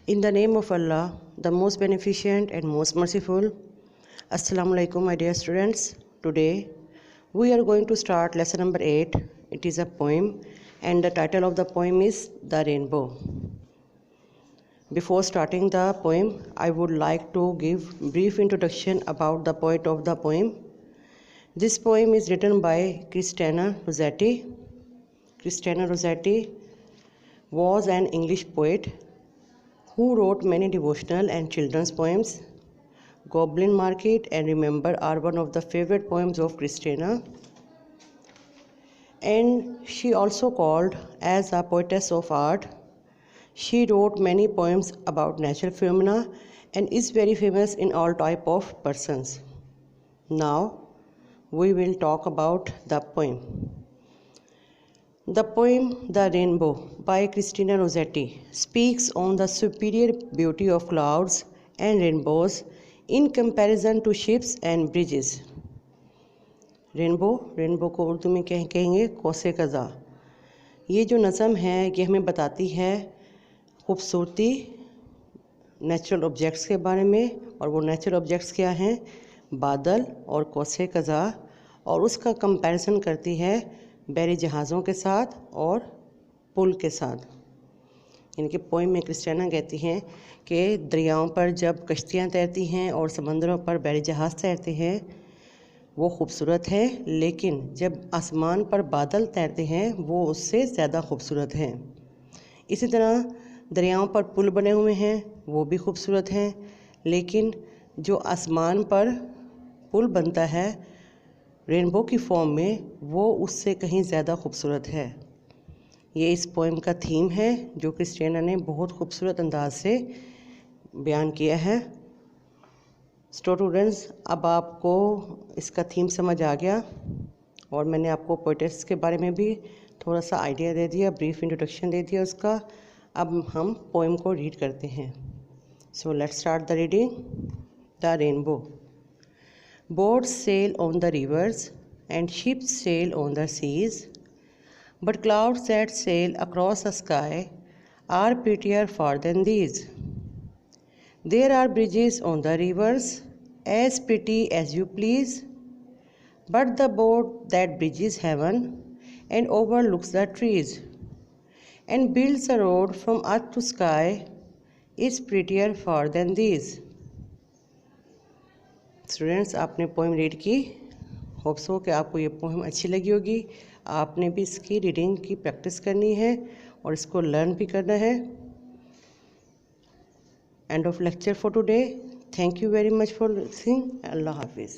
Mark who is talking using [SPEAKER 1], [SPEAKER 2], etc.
[SPEAKER 1] In the name of Allah, the most beneficent and most merciful. Assalamu alaikum, my dear students. Today we are going to start lesson number 8. It is a poem and the title of the poem is The Rainbow. Before starting the poem, I would like to give brief introduction about the poet of the poem. This poem is written by Christina Rossetti. Christina Rossetti was an English poet who wrote many devotional and children's poems. Goblin Market and Remember are one of the favorite poems of Christina. And she also called as a poetess of art. She wrote many poems about natural phenomena and is very famous in all type of persons. Now we will talk about the poem. The poem The Rainbow by Christina Rossetti speaks on the superior beauty of clouds and rainbows in comparison to ships and bridges. Rainbow को उर्दू में कहेंगे कौसे कज़ा। ये जो नज़म है ये हमें बताती है खूबसूरती नेचुरल ऑब्जेक्ट्स के बारे में, और वो नेचुरल ऑब्जेक्ट्स क्या हैं? बादल और कौसे कज़ा, और उसका कंपैरिजन करती है बहरी जहाज़ों के साथ और पुल के साथ। इनके पोइम में क्रिस्टियाना कहती हैं कि दरियाओं पर जब कश्तियाँ तैरती हैं और समंदरों पर बहरी जहाज़ तैरते हैं वो खूबसूरत है, लेकिन जब आसमान पर बादल तैरते हैं वो उससे ज़्यादा खूबसूरत हैं। इसी तरह दरियाओं पर पुल बने हुए हैं वो भी खूबसूरत हैं, लेकिन जो आसमान पर पुल बनता है रेनबो की फॉर्म में वो उससे कहीं ज़्यादा खूबसूरत है। ये इस पोएम का थीम है जो क्रिस्टियाना ने बहुत खूबसूरत अंदाज से बयान किया है। स्टूडेंट्स, अब आपको इसका थीम समझ आ गया और मैंने आपको पोएट्स के बारे में भी थोड़ा सा आइडिया दे दिया, ब्रीफ इंट्रोडक्शन दे दिया उसका। अब हम पोएम को रीड करते हैं। So let's start the reading. The rainbow. Boats sail on the rivers and ships sail on the seas, but clouds that sail across the sky are prettier far than these. There are bridges on the rivers as pretty as you please, but the boat that bridges heaven and overlooks the trees and builds a road from earth to sky is prettier far than these. Students, आपने poem read की। Hopes हो कि आपको ये poem अच्छी लगी होगी। आपने भी इसकी रीडिंग की प्रैक्टिस करनी है और इसको लर्न भी करना है। End of lecture for today. Thank you very much for listening. अल्लाह हाफिज़।